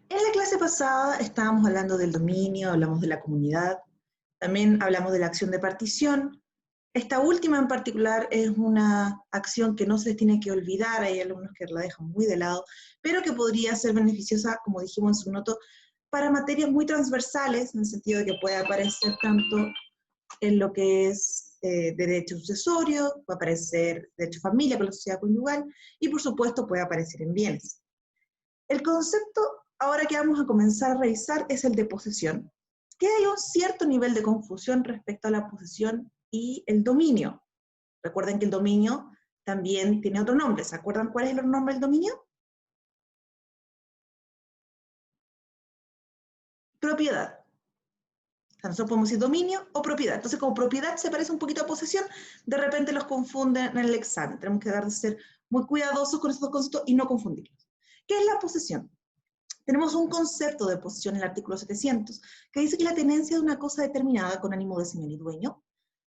En la clase pasada estábamos hablando del dominio, hablamos de la comunidad, también hablamos de la acción de partición. Esta última en particular es una acción que no se tiene que olvidar, hay alumnos que la dejan muy de lado, pero que podría ser beneficiosa, como dijimos en su noto, para materias muy transversales, en el sentido de que puede aparecer tanto en lo que es derecho sucesorio, puede aparecer derecho familia con la sociedad conyugal, y por supuesto puede aparecer en bienes. El concepto ahora que vamos a comenzar a revisar es el de posesión, que hay un cierto nivel de confusión respecto a la posesión y el dominio. Recuerden que el dominio también tiene otro nombre. ¿Se acuerdan cuál es el nombre del dominio? Propiedad. O sea, nosotros podemos decir dominio o propiedad. Entonces, como propiedad se parece un poquito a posesión, de repente los confunden en el examen. Tenemos que dar de ser muy cuidadosos con estos conceptos y no confundirlos. ¿Qué es la posesión? Tenemos un concepto de posesión en el artículo 700 que dice que la tenencia de una cosa determinada con ánimo de señor y dueño,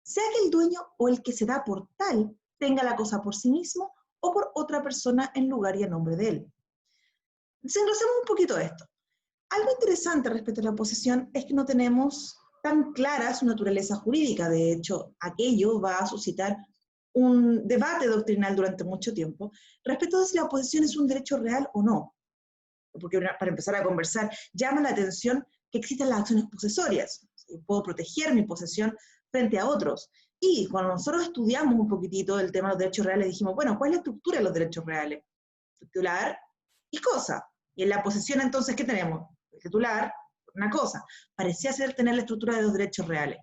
sea que el dueño o el que se da por tal tenga la cosa por sí mismo o por otra persona en lugar y a nombre de él. Desglosemos un poquito esto. Algo interesante respecto a la posesión es que no tenemos tan clara su naturaleza jurídica. De hecho, aquello va a suscitar un debate doctrinal durante mucho tiempo respecto de si la posesión es un derecho real o no. Porque para empezar a conversar, llama la atención que existen las acciones posesorias. Puedo proteger mi posesión frente a otros. Y cuando nosotros estudiamos un poquitito el tema de los derechos reales, dijimos, bueno, ¿cuál es la estructura de los derechos reales? Titular y cosa. Y en la posesión, entonces, ¿qué tenemos? El titular, una cosa. Parecía ser tener la estructura de los derechos reales.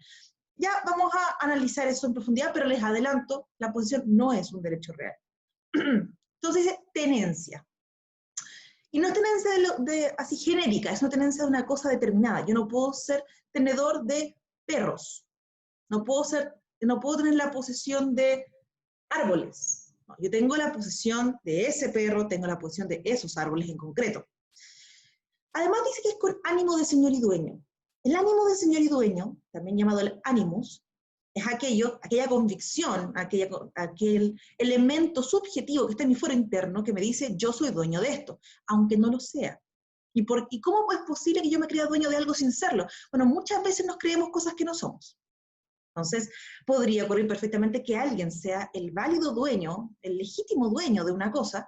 Ya vamos a analizar eso en profundidad, pero les adelanto, la posesión no es un derecho real. Entonces dice tenencia. Y no es tenencia así genérica, es una tenencia de una cosa determinada. Yo no puedo ser tenedor de perros, no puedo tener la posesión de árboles. No, yo tengo la posesión de ese perro, tengo la posesión de esos árboles en concreto. Además dice que es con ánimo de señor y dueño. El ánimo de señor y dueño, también llamado el animus, es aquella convicción, aquel elemento subjetivo que está en mi foro interno que me dice yo soy dueño de esto, aunque no lo sea. ¿Y cómo es posible que yo me crea dueño de algo sin serlo? Bueno, muchas veces nos creemos cosas que no somos. Entonces, podría ocurrir perfectamente que alguien sea el válido dueño, el legítimo dueño de una cosa,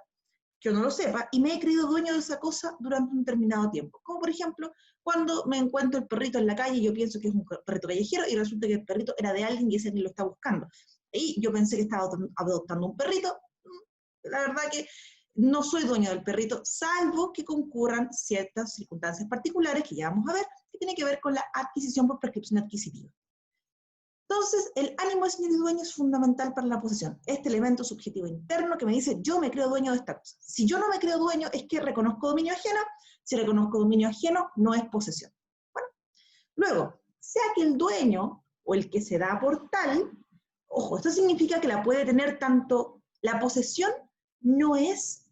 que yo no lo sepa, y me he creído dueño de esa cosa durante un determinado tiempo. Como por ejemplo, cuando me encuentro el perrito en la calle y yo pienso que es un perrito callejero y resulta que el perrito era de alguien y ese alguien lo está buscando. Y yo pensé que estaba adoptando un perrito. La verdad que no soy dueño del perrito, salvo que concurran ciertas circunstancias particulares que ya vamos a ver, que tiene que ver con la adquisición por prescripción adquisitiva. Entonces, el ánimo de señor y dueño es fundamental para la posesión. Este elemento subjetivo interno que me dice, yo me creo dueño de esta cosa. Si yo no me creo dueño, es que reconozco dominio ajeno. Si reconozco dominio ajeno, no es posesión. Bueno, luego, sea que el dueño o el que se da por tal, ojo, esto significa que la puede tener tanto, la posesión no es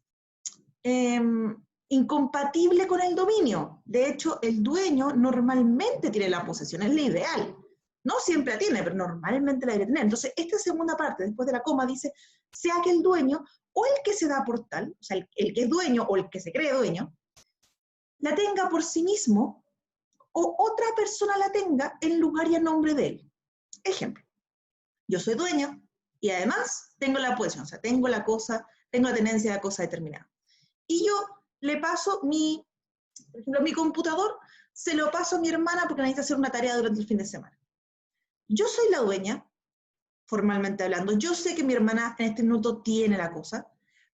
incompatible con el dominio. De hecho, el dueño normalmente tiene la posesión, es la ideal. No siempre la tiene, pero normalmente la debe tener. Entonces, esta segunda parte, después de la coma, dice, sea que el dueño o el que se da por tal, o sea, el que es dueño o el que se cree dueño, la tenga por sí mismo o otra persona la tenga en lugar y a nombre de él. Ejemplo, yo soy dueño y además tengo la posesión, o sea, tengo la tenencia de la cosa determinada. Y yo le paso por ejemplo, mi computador, se lo paso a mi hermana porque necesita hacer una tarea durante el fin de semana. Yo soy la dueña, formalmente hablando, yo sé que mi hermana en este minuto tiene la cosa,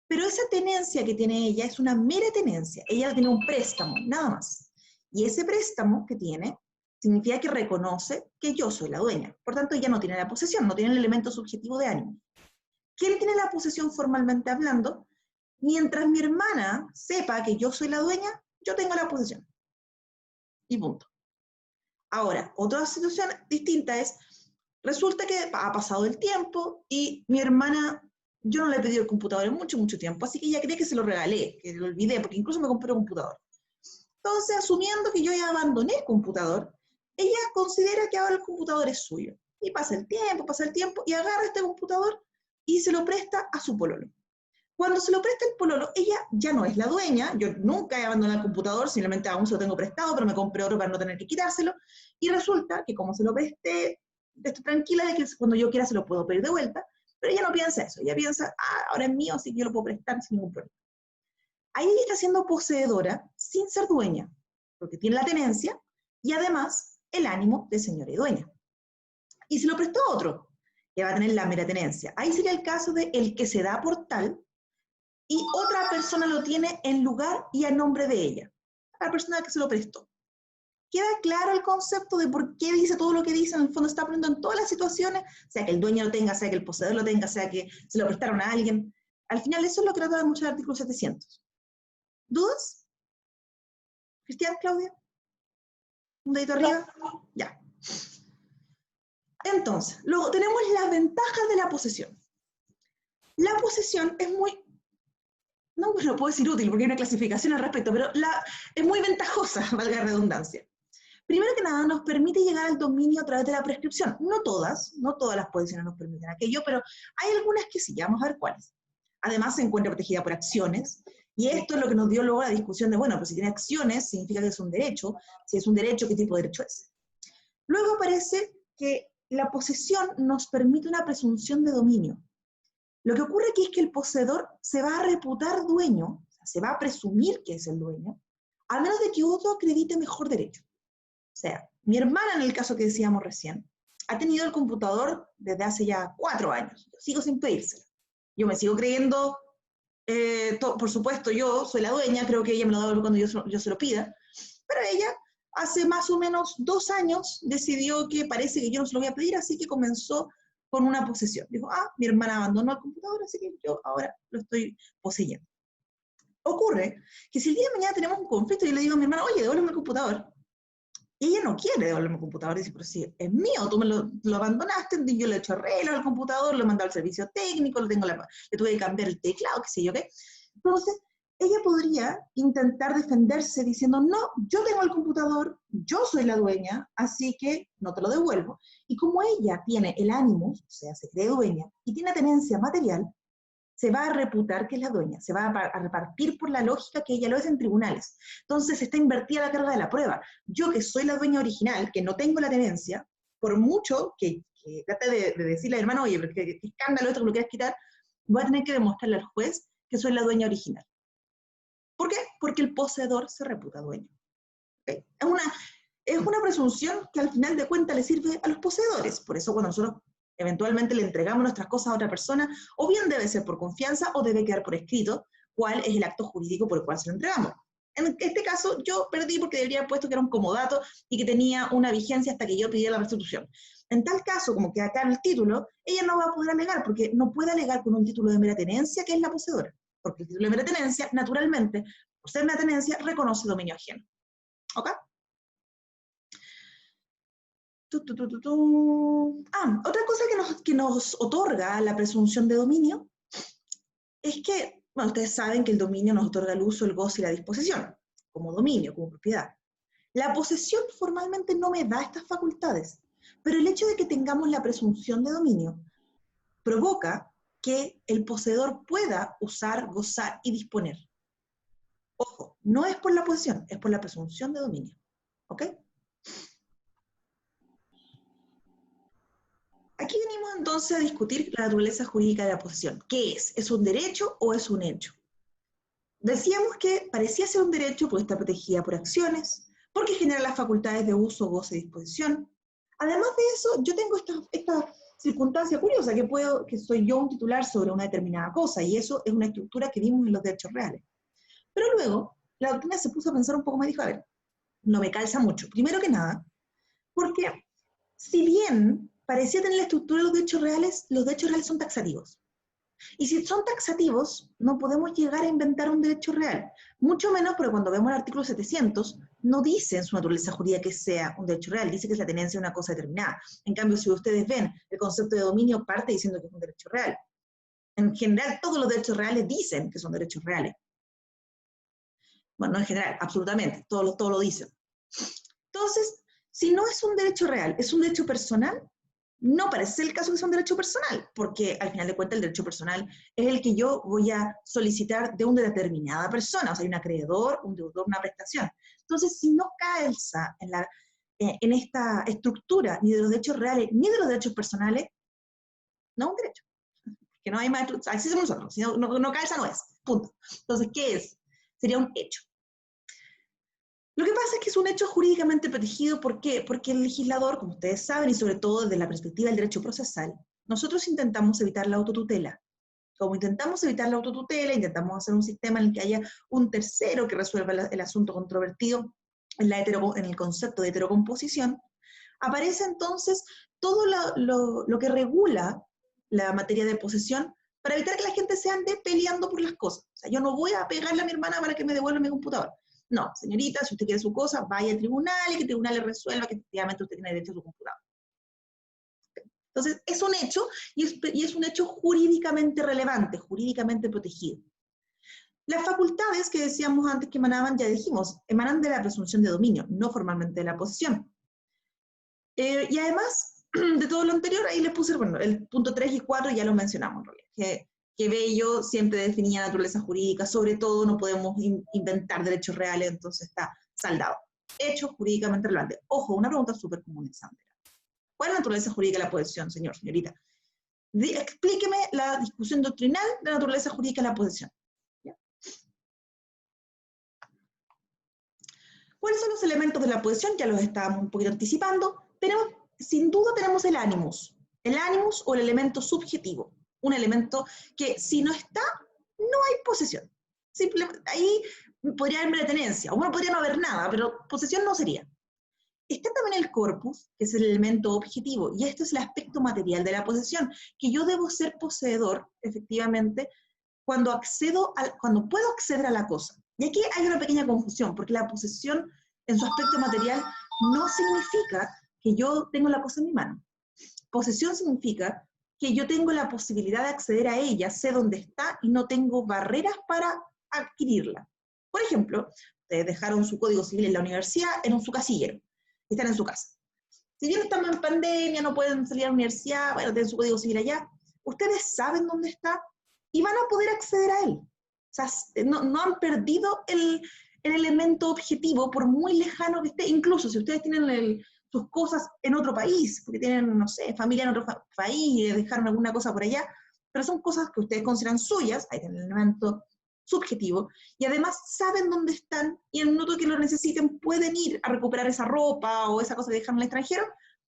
pero esa tenencia que tiene ella es una mera tenencia, ella tiene un préstamo, nada más. Y ese préstamo que tiene significa que reconoce que yo soy la dueña, por tanto ella no tiene la posesión, no tiene el elemento subjetivo de ánimo. ¿Quién tiene la posesión formalmente hablando? Mientras mi hermana sepa que yo soy la dueña, yo tengo la posesión. Y punto. Ahora, otra situación distinta es, resulta que ha pasado el tiempo y mi hermana, yo no le he pedido el computador en mucho, mucho tiempo, así que ella cree que se lo regalé, que lo olvidé, porque incluso me compré un computador. Entonces, asumiendo que yo ya abandoné el computador, ella considera que ahora el computador es suyo. Y pasa el tiempo, y agarra este computador y se lo presta a su pololo. Cuando se lo presta el pololo, ella ya no es la dueña, yo nunca he abandonado el computador, simplemente aún se lo tengo prestado, pero me compré otro para no tener que quitárselo, y resulta que como se lo presté, estoy tranquila de que cuando yo quiera se lo puedo pedir de vuelta, pero ella no piensa eso, ella piensa, ahora es mío, así que yo lo puedo prestar sin ningún problema. Ahí ella está siendo poseedora sin ser dueña, porque tiene la tenencia y además el ánimo de señora y dueña. Y se lo prestó a otro, que va a tener la mera tenencia. Ahí sería el caso de el que se da por tal y otra persona lo tiene en lugar y a nombre de ella, la persona que se lo prestó. ¿Queda claro el concepto de por qué dice todo lo que dice? En el fondo está poniendo en todas las situaciones, sea que el dueño lo tenga, sea que el poseedor lo tenga, sea que se lo prestaron a alguien. Al final eso es lo que trata mucho el artículo 700. ¿Dudas? ¿Cristian, Claudia? ¿Un dedito arriba? Ya. Entonces, luego tenemos las ventajas de la posesión. La posesión es muy, no puedo decir útil porque hay una clasificación al respecto, pero es muy ventajosa, valga la redundancia. Primero que nada, nos permite llegar al dominio a través de la prescripción. No todas las posesiones nos permiten aquello, pero hay algunas que sí, ya vamos a ver cuáles. Además, se encuentra protegida por acciones, y esto es lo que nos dio luego la discusión de, bueno, pues si tiene acciones, significa que es un derecho. Si es un derecho, ¿qué tipo de derecho es? Luego aparece que la posesión nos permite una presunción de dominio. Lo que ocurre aquí es que el poseedor se va a reputar dueño, o sea, se va a presumir que es el dueño, a menos de que otro acredite mejor derecho. O sea, mi hermana, en el caso que decíamos recién, ha tenido el computador desde hace ya 4 años. Yo sigo sin pedírselo. Yo me sigo creyendo, por supuesto, yo soy la dueña, creo que ella me lo da cuando yo se lo pida, pero ella hace más o menos 2 años decidió que parece que yo no se lo voy a pedir, así que comenzó con una posesión. Dijo, mi hermana abandonó el computador, así que yo ahora lo estoy poseyendo. Ocurre que si el día de mañana tenemos un conflicto y yo le digo a mi hermana, oye, devuélveme el computador, y ella no quiere devolverme el computador, dice, pero si es mío, tú me lo abandonaste, yo le he hecho arreglo al computador, lo he mandado al servicio técnico, le tuve que cambiar el teclado, qué sé yo qué. Entonces, ella podría intentar defenderse diciendo, no, yo tengo el computador, yo soy la dueña, así que no te lo devuelvo. Y como ella tiene el ánimo, o sea, se cree dueña, y tiene tenencia material, se va a reputar que es la dueña, se va a repartir por la lógica que ella lo es en tribunales. Entonces está invertida la carga de la prueba. Yo que soy la dueña original, que no tengo la tenencia, por mucho que trate de decirle al hermano, oye, pero qué escándalo esto que lo quieras quitar, voy a tener que demostrarle al juez que soy la dueña original. ¿Por qué? Porque el poseedor se reputa dueño. ¿Okay? Es una presunción que al final de cuentas le sirve a los poseedores. Por eso cuando nosotros eventualmente le entregamos nuestras cosas a otra persona, o bien debe ser por confianza o debe quedar por escrito cuál es el acto jurídico por el cual se lo entregamos. En este caso yo perdí porque debería haber puesto que era un comodato y que tenía una vigencia hasta que yo pidiera la restitución. En tal caso, como queda acá en el título, ella no va a poder alegar porque no puede alegar con un título de mera tenencia que es la poseedora, porque el título de mera tenencia, naturalmente, por ser mera tenencia, reconoce dominio ajeno. ¿Ok? Otra cosa que nos otorga la presunción de dominio es que, bueno, ustedes saben que el dominio nos otorga el uso, el goce y la disposición, como dominio, como propiedad. La posesión formalmente no me da estas facultades, pero el hecho de que tengamos la presunción de dominio provoca que el poseedor pueda usar, gozar y disponer. Ojo, no es por la posesión, es por la presunción de dominio. ¿Ok? Aquí venimos entonces a discutir la naturaleza jurídica de la posesión. ¿Qué es? ¿Es un derecho o es un hecho? Decíamos que parecía ser un derecho porque está protegida por acciones, porque genera las facultades de uso, goce y disposición. Además de eso, yo tengo esta circunstancia curiosa, que soy yo un titular sobre una determinada cosa, y eso es una estructura que vimos en los derechos reales. Pero luego, la doctrina se puso a pensar un poco más y dijo, a ver, no me calza mucho. Primero que nada, porque si bien parecía tener la estructura de los derechos reales son taxativos. Y si son taxativos, no podemos llegar a inventar un derecho real. Mucho menos porque cuando vemos el artículo 700, no dice en su naturaleza jurídica que sea un derecho real, dice que es la tenencia de una cosa determinada. En cambio, si ustedes ven, el concepto de dominio parte diciendo que es un derecho real. En general, todos los derechos reales dicen que son derechos reales. Bueno, no en general, absolutamente, todos lo dicen. Entonces, si no es un derecho real, es un derecho personal, No parece ser el caso que sea un derecho personal, porque al final de cuentas el derecho personal es el que yo voy a solicitar de una determinada persona, o sea, hay un acreedor, un deudor, una prestación. Entonces, si no calza en esta estructura ni de los derechos reales ni de los derechos personales, no es un derecho. Que no hay más, así somos nosotros, si no calza no es, punto. Entonces, ¿qué es? Sería un hecho. Lo que pasa es que es un hecho jurídicamente protegido, ¿por qué? Porque el legislador, como ustedes saben, y sobre todo desde la perspectiva del derecho procesal, nosotros intentamos evitar la autotutela. Como intentamos evitar la autotutela, intentamos hacer un sistema en el que haya un tercero que resuelva el asunto controvertido en el concepto de heterocomposición, aparece entonces todo lo que regula la materia de posesión para evitar que la gente se ande peleando por las cosas. O sea, yo no voy a pegarle a mi hermana para que me devuelva mi computador. No, señorita, si usted quiere su cosa, vaya al tribunal y que el tribunal le resuelva que efectivamente usted tiene derecho a su computador. Entonces, es un hecho y es un hecho jurídicamente relevante, jurídicamente protegido. Las facultades que decíamos antes que emanaban, ya dijimos, emanan de la presunción de dominio, no formalmente de la posesión. Y además de todo lo anterior, ahí les puse, bueno, el punto 3 y 4 ya lo mencionamos, en realidad, que Bello siempre definía naturaleza jurídica, sobre todo no podemos inventar derechos reales, entonces está saldado. Hechos jurídicamente relevantes. Ojo, una pregunta súper común, Sandra. ¿Cuál es la naturaleza jurídica de la posesión, señor, señorita? Explíqueme la discusión doctrinal de la naturaleza jurídica de la posesión. ¿Ya? ¿Cuáles son los elementos de la posesión? Ya los estábamos un poquito anticipando. Sin duda tenemos el ánimos o el elemento subjetivo, un elemento que si no está, no hay posesión. Simplemente, ahí podría haber tenencia, o bueno, podría no haber nada, pero posesión no sería. Está también el corpus, que es el elemento objetivo, y este es el aspecto material de la posesión, que yo debo ser poseedor, efectivamente, cuando puedo acceder a la cosa. Y aquí hay una pequeña confusión, porque la posesión en su aspecto material no significa que yo tengo la cosa en mi mano. Posesión significa que yo tengo la posibilidad de acceder a ella, sé dónde está y no tengo barreras para adquirirla. Por ejemplo, ustedes dejaron su código civil en la universidad en su casillero, y están en su casa. Si bien estamos en pandemia, no pueden salir a la universidad, bueno, tienen su código civil allá, ustedes saben dónde está y van a poder acceder a él. O sea, no han perdido el elemento objetivo, por muy lejano que esté, incluso si ustedes tienen sus cosas en otro país, porque tienen, no sé, familia en otro país, dejaron alguna cosa por allá, pero son cosas que ustedes consideran suyas, ahí tienen el elemento subjetivo, y además saben dónde están, y en el minuto que lo necesiten pueden ir a recuperar esa ropa o esa cosa que dejaron en el extranjero,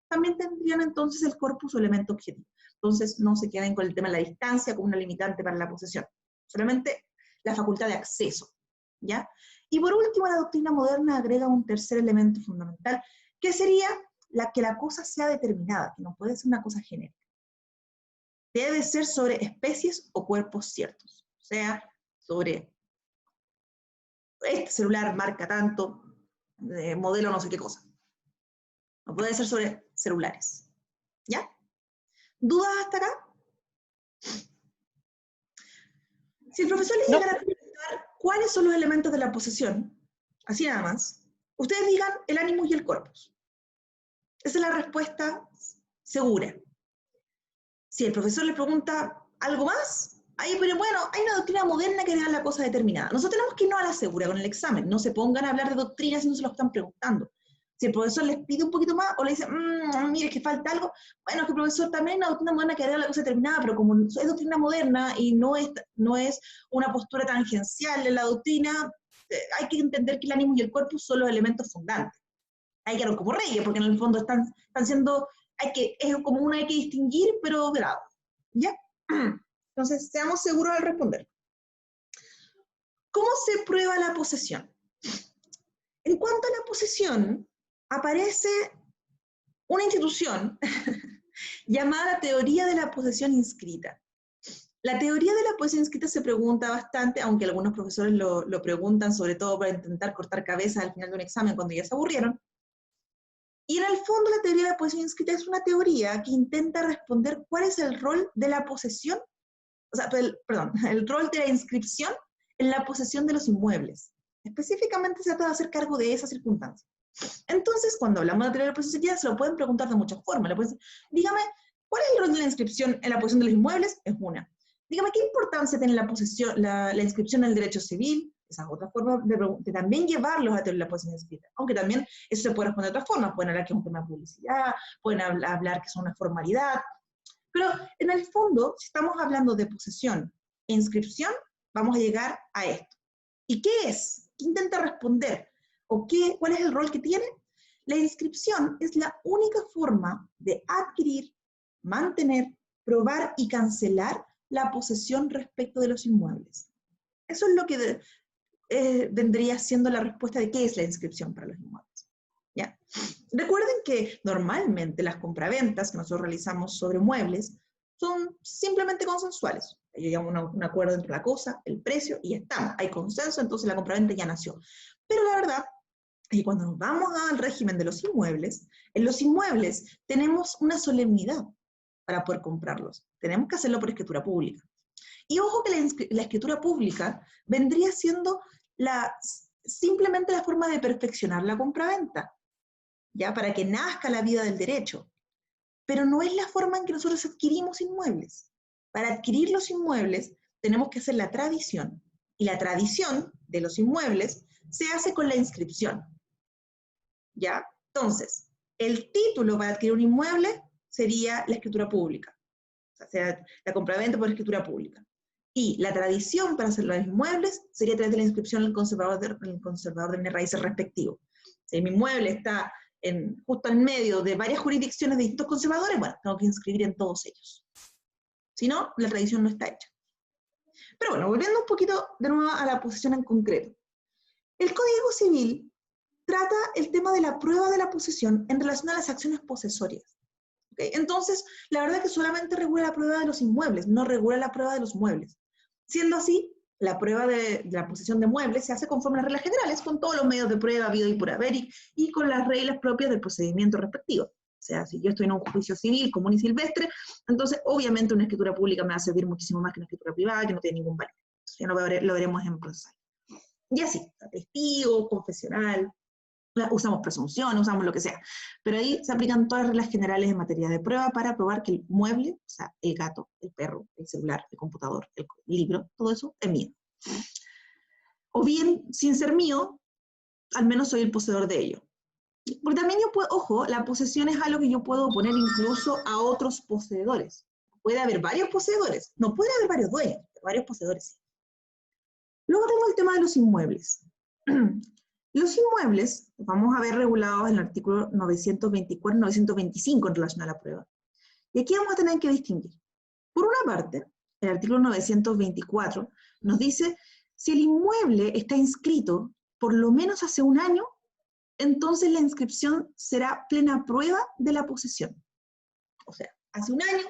también tendrían entonces el corpus o elemento objetivo. Entonces no se queden con el tema de la distancia como una limitante para la posesión, solamente la facultad de acceso, ¿ya? Y por último, la doctrina moderna agrega un tercer elemento fundamental, que sería que la cosa sea determinada, que no puede ser una cosa genérica. Debe ser sobre especies o cuerpos ciertos, o sea, sobre este celular marca tanto, modelo no sé qué cosa. No puede ser sobre celulares, ¿ya? ¿Dudas hasta acá? Si el profesor le llegara a preguntar cuáles son los elementos de la posesión, así nada más, ustedes digan el ánimo y el corpus. Esa es la respuesta segura. Si el profesor le pregunta algo más, ahí, pero bueno, hay una doctrina moderna que diga la cosa determinada. Nosotros tenemos que irnos a la segura con el examen. No se pongan a hablar de doctrinas si no se lo están preguntando. Si el profesor les pide un poquito más o le dice, mire, es que falta algo, bueno, es que el profesor también hay una doctrina moderna que diga la cosa determinada, pero como es doctrina moderna y no es una postura tangencial en la doctrina, hay que entender que el ánimo y el corpus son los elementos fundantes. Hay que quedar como reyes, porque en el fondo están siendo, es como una hay que distinguir, pero grado. ¿Ya? Entonces, seamos seguros al responder. ¿Cómo se prueba la posesión? En cuanto a la posesión, aparece una institución llamada teoría de la posesión inscrita. La teoría de la posesión inscrita se pregunta bastante, aunque algunos profesores lo preguntan, sobre todo para intentar cortar cabezas al final de un examen cuando ya se aburrieron. Y en el fondo la teoría de la posesión inscrita es una teoría que intenta responder cuál es el rol de la posesión, o sea, el rol de la inscripción en la posesión de los inmuebles. Específicamente se trata de hacer cargo de esa circunstancia. Entonces, cuando hablamos de teoría de la posesión, se lo pueden preguntar de muchas formas. Le pueden decir, dígame, ¿cuál es el rol de la inscripción en la posesión de los inmuebles? Es una. Dígame, ¿qué importancia tiene la posesión, la inscripción en el derecho civil? Esa es otra forma de también llevarlos a teoría de la posesión escrita. Aunque también eso se puede responder de otra forma. Pueden hablar que es un tema de publicidad, pueden hablar que es una formalidad. Pero en el fondo, si estamos hablando de posesión e inscripción, vamos a llegar a esto. ¿Y qué es? ¿Qué intenta responder? ¿O cuál es el rol que tiene? La inscripción es la única forma de adquirir, mantener, probar y cancelar la posesión respecto de los inmuebles. Eso es lo que vendría siendo la respuesta de qué es la inscripción para los inmuebles. ¿Ya? Recuerden que normalmente las compraventas que nosotros realizamos sobre muebles son simplemente consensuales. Llegamos a un acuerdo entre la cosa, el precio, y ya estamos. Hay consenso, entonces la compraventa ya nació. Pero la verdad es que cuando nos vamos al régimen de los inmuebles, en los inmuebles tenemos una solemnidad para poder comprarlos. Tenemos que hacerlo por escritura pública. Y ojo que la escritura pública vendría siendo simplemente la forma de perfeccionar la compraventa, ¿ya? Para que nazca la vida del derecho. Pero no es la forma en que nosotros adquirimos inmuebles. Para adquirir los inmuebles tenemos que hacer la tradición. Y la tradición de los inmuebles se hace con la inscripción. ¿Ya? Entonces, el título para adquirir un inmueble sería la escritura pública. O sea, la compraventa por escritura pública. Y la tradición para hacer los inmuebles sería a través de la inscripción en el conservador de bienes raíces respectivo. Si mi inmueble está justo en medio de varias jurisdicciones de distintos conservadores, bueno, tengo que inscribir en todos ellos. Si no, la tradición no está hecha. Pero bueno, volviendo un poquito de nuevo a la posesión en concreto. El Código Civil trata el tema de la prueba de la posesión en relación a las acciones posesorias. ¿Okay? Entonces, la verdad es que solamente regula la prueba de los inmuebles, no regula la prueba de los muebles. Siendo así, la prueba de la posesión de muebles se hace conforme a las reglas generales, con todos los medios de prueba, habido y por haber, y con las reglas propias del procedimiento respectivo. O sea, si yo estoy en un juicio civil, común y silvestre, entonces obviamente una escritura pública me va a servir muchísimo más que una escritura privada, que no tiene ningún valor. Entonces, ya lo veremos en procesal. Y así, testigo, confesional, usamos presunción, usamos lo que sea, pero ahí se aplican todas las reglas generales en materia de prueba para probar que el mueble, o sea, el gato, el perro, el celular, el computador, el libro, todo eso es mío. O bien, sin ser mío, al menos soy el poseedor de ello. Porque también yo puedo, ojo, la posesión es algo que yo puedo oponer incluso a otros poseedores. Puede haber varios poseedores, no puede haber varios dueños, pero varios poseedores sí. Luego tengo el tema de los inmuebles. Los inmuebles, vamos a ver regulados en el artículo 924-925 en relación a la prueba. Y aquí vamos a tener que distinguir. Por una parte, el artículo 924 nos dice, si el inmueble está inscrito por lo menos hace un año, entonces la inscripción será plena prueba de la posesión. O sea, hace un año,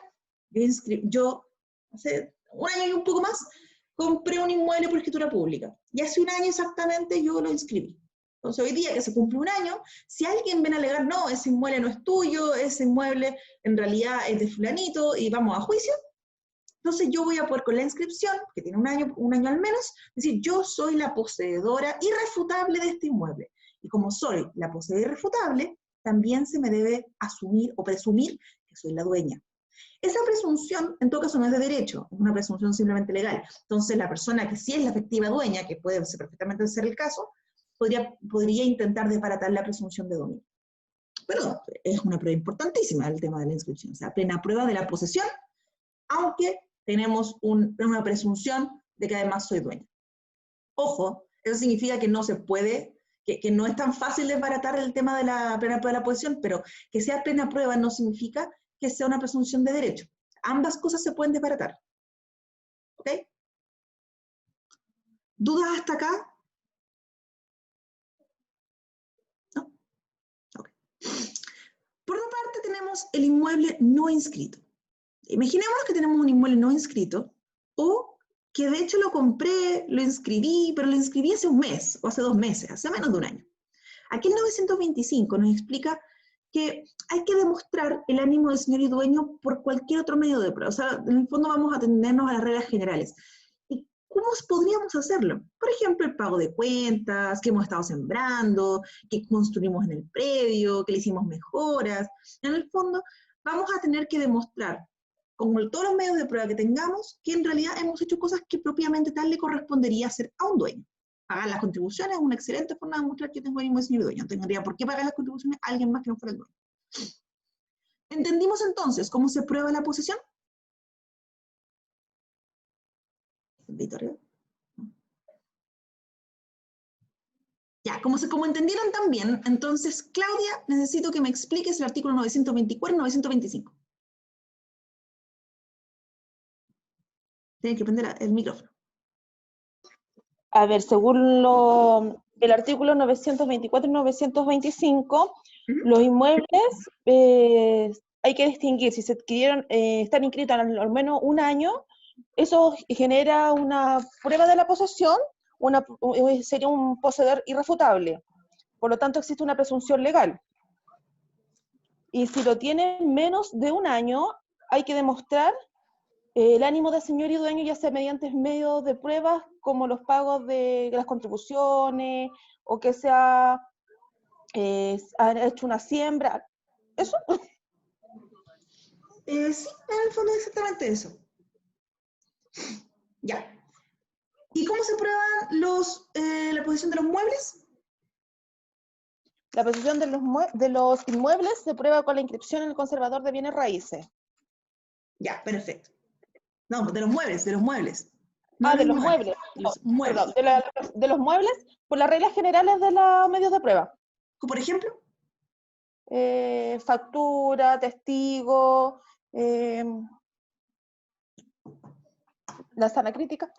yo hace un año y un poco más, compré un inmueble por escritura pública. Y hace un año exactamente yo lo inscribí. Entonces hoy día que se cumple un año, si alguien viene a alegar, no, ese inmueble no es tuyo, ese inmueble en realidad es de fulanito y vamos a juicio, entonces yo voy a poder con la inscripción, que tiene un año al menos, decir, yo soy la poseedora irrefutable de este inmueble. Y como soy la poseedora irrefutable, también se me debe asumir o presumir que soy la dueña. Esa presunción, en todo caso, no es de derecho, es una presunción simplemente legal. Entonces la persona que sí es la efectiva dueña, que puede ser perfectamente ser el caso, podría intentar desbaratar la presunción de dominio. Pero es una prueba importantísima el tema de la inscripción, o sea, plena prueba de la posesión, aunque tenemos una presunción de que además soy dueña. Ojo, eso significa que no se puede, que no es tan fácil desbaratar el tema de la plena prueba de la posesión, pero que sea plena prueba no significa que sea una presunción de derecho. Ambas cosas se pueden desbaratar. ¿Ok? ¿Dudas hasta acá? ¿No? Ok. Por otra parte tenemos el inmueble no inscrito. Imaginémonos que tenemos un inmueble no inscrito, o que de hecho lo compré, lo inscribí, pero lo inscribí hace un mes, o hace 2 meses, hace menos de un año. Aquí el 925 nos explica que hay que demostrar el ánimo del señor y dueño por cualquier otro medio de prueba. O sea, en el fondo vamos a atendernos a las reglas generales. ¿Y ¿cómo podríamos hacerlo? Por ejemplo, el pago de cuentas, que hemos estado sembrando, que construimos en el predio, que le hicimos mejoras. En el fondo, vamos a tener que demostrar, con todos los medios de prueba que tengamos, que en realidad hemos hecho cosas que propiamente tal le correspondería hacer a un dueño. Pagar las contribuciones es una excelente forma de mostrar que tengo ánimo de señor dueño. No tendría por qué pagar las contribuciones a alguien más que no fuera el dueño. ¿Entendimos entonces cómo se prueba la posesión? Víctor. Ya, como entendieron también, entonces, Claudia, necesito que me expliques el artículo 924 y 925. Tienes que prender el micrófono. A ver, según el artículo 924 y 925, los inmuebles hay que distinguir si se adquirieron, están inscritos al menos un año, eso genera una prueba de la posesión, sería un poseedor irrefutable. Por lo tanto, existe una presunción legal. Y si lo tienen menos de un año, hay que demostrar el ánimo de señor y dueño, ya sea mediante medios de pruebas como los pagos de las contribuciones o que se ha hecho una siembra. ¿Eso? Sí, en el fondo es exactamente eso. Ya. ¿Y cómo se prueban la posesión de los muebles? La posesión de los inmuebles se prueba con la inscripción en el conservador de bienes raíces. Ya, perfecto. No, de los muebles, de los muebles. No, de los muebles. Los muebles. Perdón, de los muebles por las reglas generales de los medios de prueba. Por ejemplo. Factura, testigo, la sana crítica.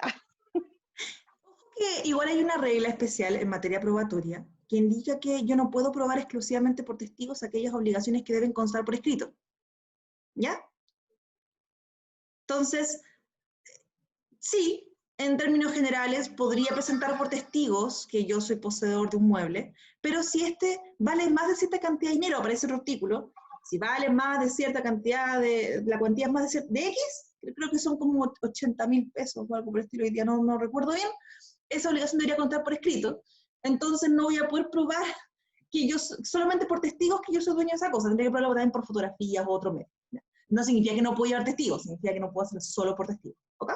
Que igual hay una regla especial en materia probatoria que indica que yo no puedo probar exclusivamente por testigos aquellas obligaciones que deben constar por escrito. ¿Ya? Entonces, sí, en términos generales, podría presentar por testigos que yo soy poseedor de un mueble, pero si este vale más de cierta cantidad de dinero, aparece otro artículo, si vale más de cierta cantidad, la cuantía es más de X, creo que son como 80.000 pesos o algo por el estilo, hoy día no recuerdo bien, esa obligación debería contar por escrito, entonces no voy a poder probar que yo, solamente por testigos que yo soy dueño de esa cosa, tendría que probarlo también por fotografías o otro medio. No significa que no puedo llevar testigos, significa que no puedo hacerlo solo por testigos, ¿ok?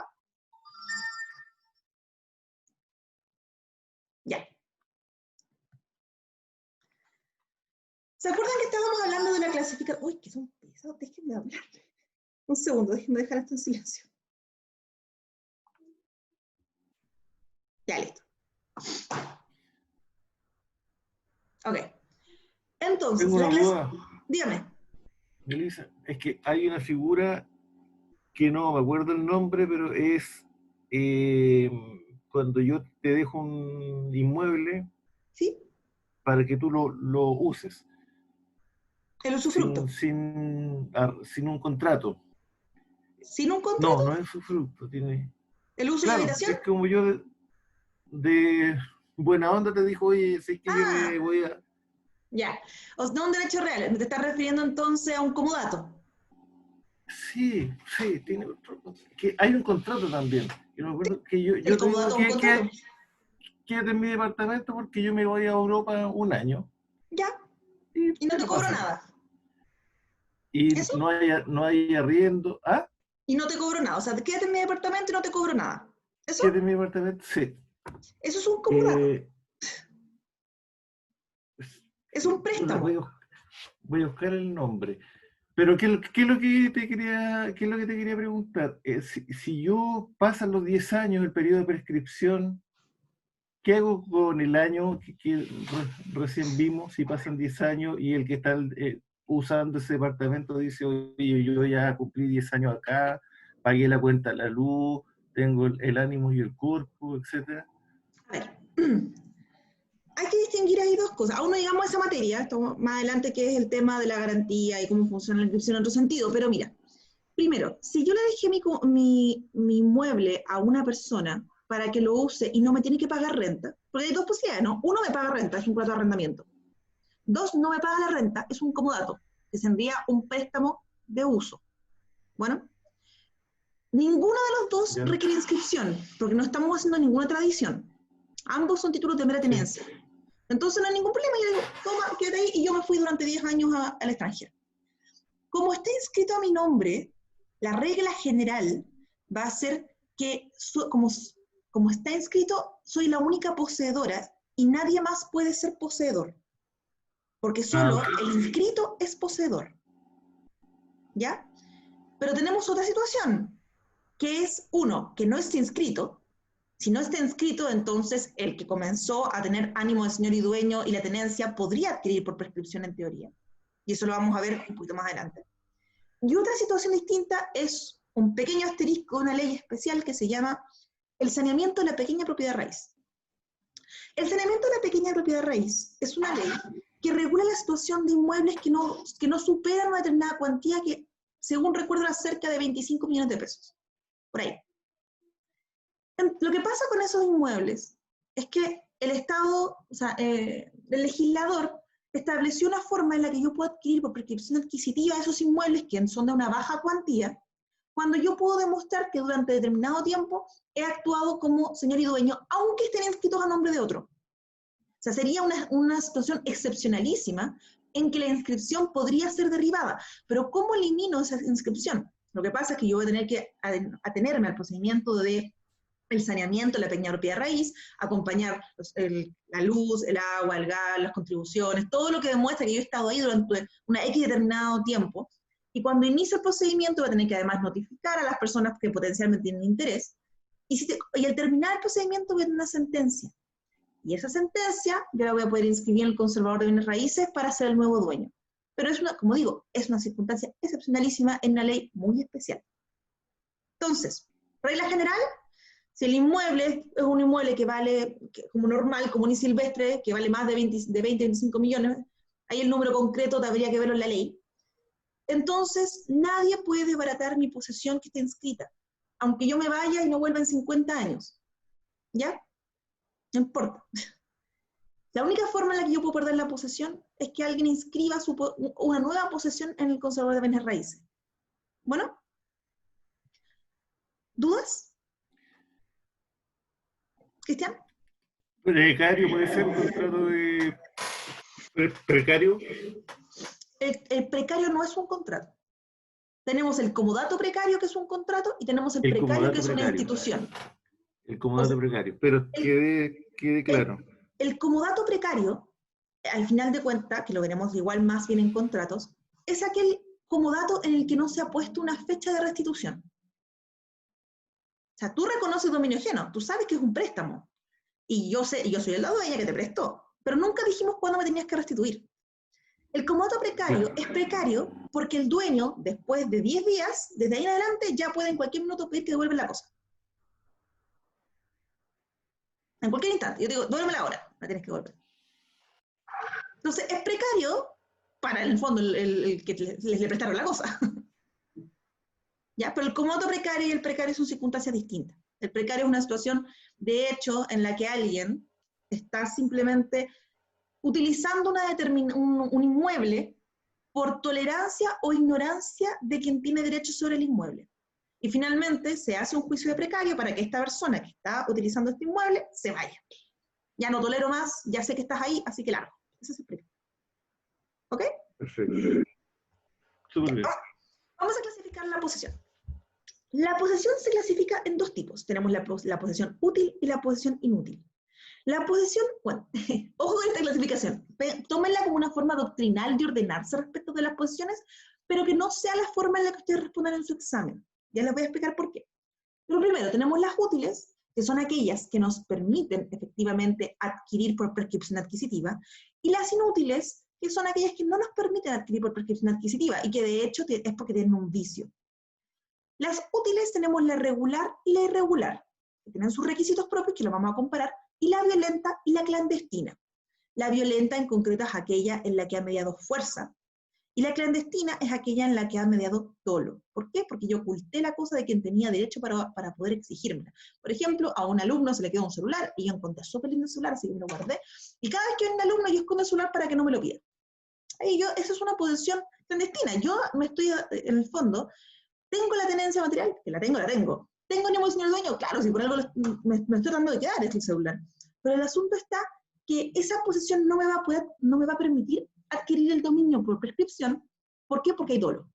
Ya. ¿Se acuerdan que estábamos hablando de la clasificación? Uy, que son pesados, déjenme hablar. Un segundo, déjenme dejar esto en silencio. Ya, listo. Ok. Entonces, tengo una duda. Dígame. Elisa, es que hay una figura que no me acuerdo el nombre, pero es cuando yo te dejo un inmueble, ¿Sí? para que tú lo uses. El usufructo. Sin un contrato. ¿Sin un contrato? No, no es usufructo, tiene... ¿El uso y Claro, habitación? es como yo de buena onda te dijo, oye, sé que yo me voy a... Ya. No un derecho real, te estás refiriendo entonces a un comodato. Sí, tiene otro... Que hay un contrato también. Yo me acuerdo que yo El te digo comodato es un contrato. quédate en mi departamento porque yo me voy a Europa un año. Ya. Y Y no te cobro pasa. nada. Y ¿Eso? no hay arriendo. ¿Ah? Y no te cobro nada. O sea, quédate en mi departamento y no te cobro nada. ¿Eso? Quédate en mi departamento, sí. Eso es un comodato. Eh, Es un préstamo. voy a buscar el nombre. Pero ¿qué es lo que te quería preguntar? Si yo pasan los 10 años, el periodo de prescripción, ¿qué hago con el año que recién vimos? Si pasan 10 años y el que está usando ese departamento dice, oye, yo ya cumplí 10 años acá, pagué la cuenta de la luz, tengo el ánimo y el cuerpo, etcétera. A ver. Hay que distinguir ahí dos cosas. Aún no llegamos a esa materia, estamos más adelante, que es el tema de la garantía y cómo funciona la inscripción en otro sentido. Pero mira, primero, si yo le dejé mi mueble a una persona para que lo use y no me tiene que pagar renta, porque hay dos posibilidades, ¿no? Uno, me paga renta, es un contrato de arrendamiento. Dos, no me paga la renta, es un comodato, que se envía un préstamo de uso. Bueno, Ninguno de los dos Ya. requiere inscripción, porque no estamos haciendo ninguna tradición. Ambos son títulos de mera tenencia. Entonces no hay ningún problema. Yo digo, toma, quédate ahí, y yo me fui durante 10 años al extranjero. Como está inscrito a mi nombre, la regla general va a ser que, como está inscrito, soy la única poseedora y nadie más puede ser poseedor. Porque solo el inscrito es poseedor. ¿Ya? Pero tenemos otra situación, que es uno, que no esté inscrito. Si no está inscrito, entonces el que comenzó a tener ánimo de señor y dueño y la tenencia podría adquirir por prescripción en teoría. Y eso lo vamos a ver un poquito más adelante. Y otra situación distinta es un pequeño asterisco, una ley especial que se llama el saneamiento de la pequeña propiedad raíz. El saneamiento de la pequeña propiedad raíz es una ley que regula la situación de inmuebles que no superan una determinada cuantía que, según recuerdo, era cerca de 25 millones de pesos. Por ahí. Lo que pasa con esos inmuebles es que el Estado, o sea, el legislador estableció una forma en la que yo puedo adquirir por prescripción adquisitiva esos inmuebles que son de una baja cuantía, cuando yo puedo demostrar que durante determinado tiempo he actuado como señor y dueño, aunque estén inscritos a nombre de otro. O sea, sería una situación excepcionalísima en que la inscripción podría ser derribada. Pero ¿cómo elimino esa inscripción? Lo que pasa es que yo voy a tener que atenerme al procedimiento de el saneamiento de la pequeña propiedad raíz, acompañar la luz, el agua, el gas, las contribuciones, todo lo que demuestra que yo he estado ahí durante una X determinado tiempo, y cuando inicio el procedimiento voy a tener que además notificar a las personas que potencialmente tienen interés, y al terminar el procedimiento voy a tener una sentencia, y esa sentencia yo la voy a poder inscribir en el conservador de bienes raíces para ser el nuevo dueño. Pero es como digo, es una circunstancia excepcionalísima en una ley muy especial. Entonces, regla general, si el inmueble es un inmueble que vale, como normal, común y silvestre, que vale más de 20-25 millones, ahí el número concreto habría que verlo en la ley, entonces nadie puede desbaratar mi posesión que esté inscrita, aunque yo me vaya y no vuelva en 50 años. ¿Ya? No importa. La única forma en la que yo puedo perder la posesión es que alguien inscriba una nueva posesión en el conservador de bienes raíces. Bueno, ¿dudas? ¿Cristian? Precario puede ser un contrato de precario. El precario no es un contrato. Tenemos el comodato precario, que es un contrato, y tenemos el precario, que es una institución. El comodato precario, pero quede claro. El comodato precario, al final de cuentas, que lo veremos igual más bien en contratos, es aquel comodato en el que no se ha puesto una fecha de restitución. O sea, tú reconoces dominio ajeno, tú sabes que es un préstamo, y yo soy el dueña que te prestó, pero nunca dijimos cuándo me tenías que restituir. El comodato precario es precario porque el dueño, después de 10 días, desde ahí en adelante, ya puede en cualquier minuto pedir que devuelvan la cosa. En cualquier instante. Yo digo, devuélvela ahora, la tienes que devolver. Entonces, es precario para, en el fondo, el que le prestaron la cosa. ¿Ya? Pero el comodato precario y el precario son circunstancias distintas. El precario es una situación, de hecho, en la que alguien está simplemente utilizando un inmueble por tolerancia o ignorancia de quien tiene derecho sobre el inmueble. Y finalmente se hace un juicio de precario para que esta persona que está utilizando este inmueble se vaya. Ya no tolero más, ya sé que estás ahí, así que largo. Eso se explica. ¿Ok? Perfecto. Súper bien. Vamos a clasificar la posesión. La posesión se clasifica en dos tipos. Tenemos la posesión útil y la posesión inútil. La posesión, bueno, ojo con esta clasificación, tómenla como una forma doctrinal de ordenarse respecto de las posesiones, pero que no sea la forma en la que ustedes respondan en su examen. Ya les voy a explicar por qué. Pero primero, tenemos las útiles, que son aquellas que nos permiten efectivamente adquirir por prescripción adquisitiva, y las inútiles, que son aquellas que no nos permiten adquirir por prescripción adquisitiva, y que de hecho es porque tienen un vicio. Las útiles tenemos la regular y la irregular, que tienen sus requisitos propios, que los vamos a comparar, y la violenta y la clandestina. La violenta en concreto es aquella en la que ha mediado fuerza, y la clandestina es aquella en la que ha mediado dolo. ¿Por qué? Porque yo oculté la cosa de quien tenía derecho para poder exigírmela. Por ejemplo, a un alumno se le quedó un celular, y yo encontré súper lindo el celular, así que me lo guardé, y cada vez que viene un alumno yo escondo el celular para que no me lo pida. Esa es una posesión clandestina. Yo me estoy, en el fondo, ¿Tengo la tenencia material? Que la tengo. ¿Tengo ánimo de señor dueño? Claro, si por algo me estoy tratando de quedar este celular. Pero el asunto está que esa posesión no me va a permitir adquirir el dominio por prescripción. ¿Por qué? Porque hay dolo.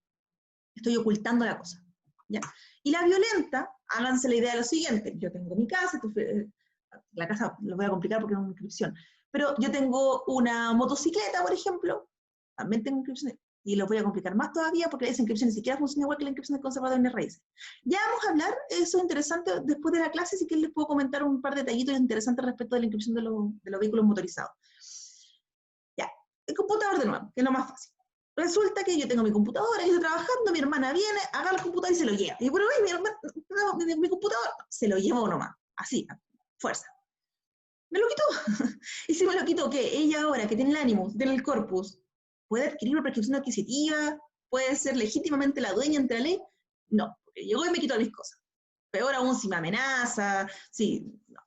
Estoy ocultando la cosa. ¿Ya? Y la violenta, háganse la idea de lo siguiente. Yo tengo mi casa, la casa lo voy a complicar porque es una inscripción, pero yo tengo una motocicleta, por ejemplo, también tengo inscripción, y lo voy a complicar más todavía porque esa inscripción ni siquiera funciona igual que la inscripción del conservador de bienes raíces. Ya vamos a hablar, eso es interesante, después de la clase, si que les puedo comentar un par de detallitos interesantes respecto de la inscripción de los vehículos motorizados. Ya, el computador de nuevo, que es lo más fácil. Resulta que yo tengo mi computadora, yo estoy trabajando, mi hermana viene, agarra el computador y se lo lleva. Y por ahí mi computador se lo lleva nomás, así, fuerza. Me lo quitó. Y si me lo quitó, ¿qué? Ella ahora que tiene el ánimo, tiene el corpus, ¿puede adquirir una prescripción adquisitiva? ¿Puede ser legítimamente la dueña ante la ley? No, porque llegó y me quitó mis cosas. Peor aún si me amenaza, no.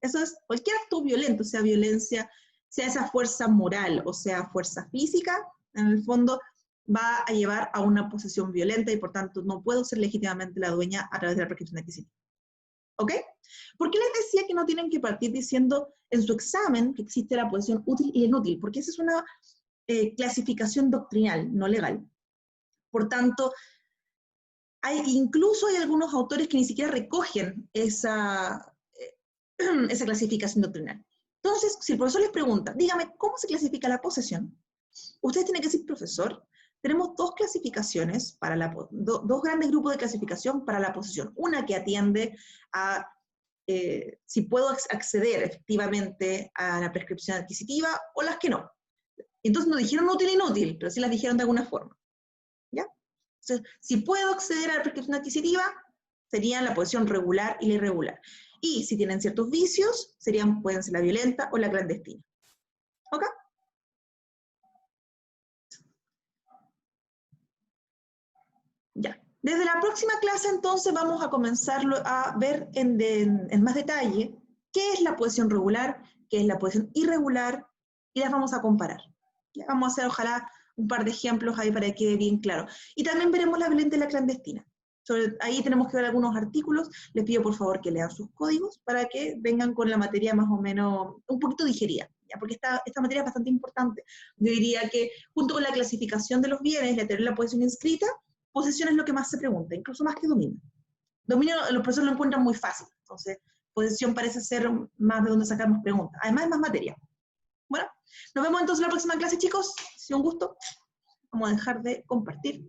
Eso es cualquier acto violento, sea violencia, sea esa fuerza moral o sea fuerza física, en el fondo va a llevar a una posesión violenta y por tanto no puedo ser legítimamente la dueña a través de la prescripción adquisitiva. ¿Ok? ¿Por qué les decía que no tienen que partir diciendo en su examen que existe la posesión útil y inútil? Porque esa es una clasificación doctrinal, no legal. Por tanto, incluso hay algunos autores que ni siquiera recogen esa clasificación doctrinal. Entonces, si el profesor les pregunta, dígame, ¿cómo se clasifica la posesión? Ustedes tienen que decir, profesor, tenemos dos clasificaciones, dos grandes grupos de clasificación para la posesión. Una que atiende a si puedo acceder efectivamente a la prescripción adquisitiva o las que no. Entonces no dijeron útil e inútil, pero sí las dijeron de alguna forma. ¿Ya? Entonces, si puedo acceder a la prescripción adquisitiva, serían la posesión regular y la irregular. Y si tienen ciertos vicios, pueden ser la violenta o la clandestina. ¿Ok? Ya. Desde la próxima clase, entonces, vamos a comenzar a ver en más detalle qué es la posesión regular, qué es la posesión irregular, y las vamos a comparar. ¿Ya? Vamos a hacer, ojalá, un par de ejemplos ahí para que quede bien claro. Y también veremos la violenta y la clandestina. Ahí tenemos que ver algunos artículos. Les pido, por favor, que lean sus códigos para que vengan con la materia más o menos un poquito digerida, ¿ya? Porque esta materia es bastante importante. Yo diría que, junto con la clasificación de los bienes, la teoría de la posesión inscrita, posesión es lo que más se pregunta, incluso más que dominio. Dominio los profesores lo encuentran muy fácil, entonces posesión parece ser más de donde sacamos preguntas. Además es más materia. Bueno, nos vemos entonces en la próxima clase, chicos. Ha sido un gusto. Vamos a dejar de compartir.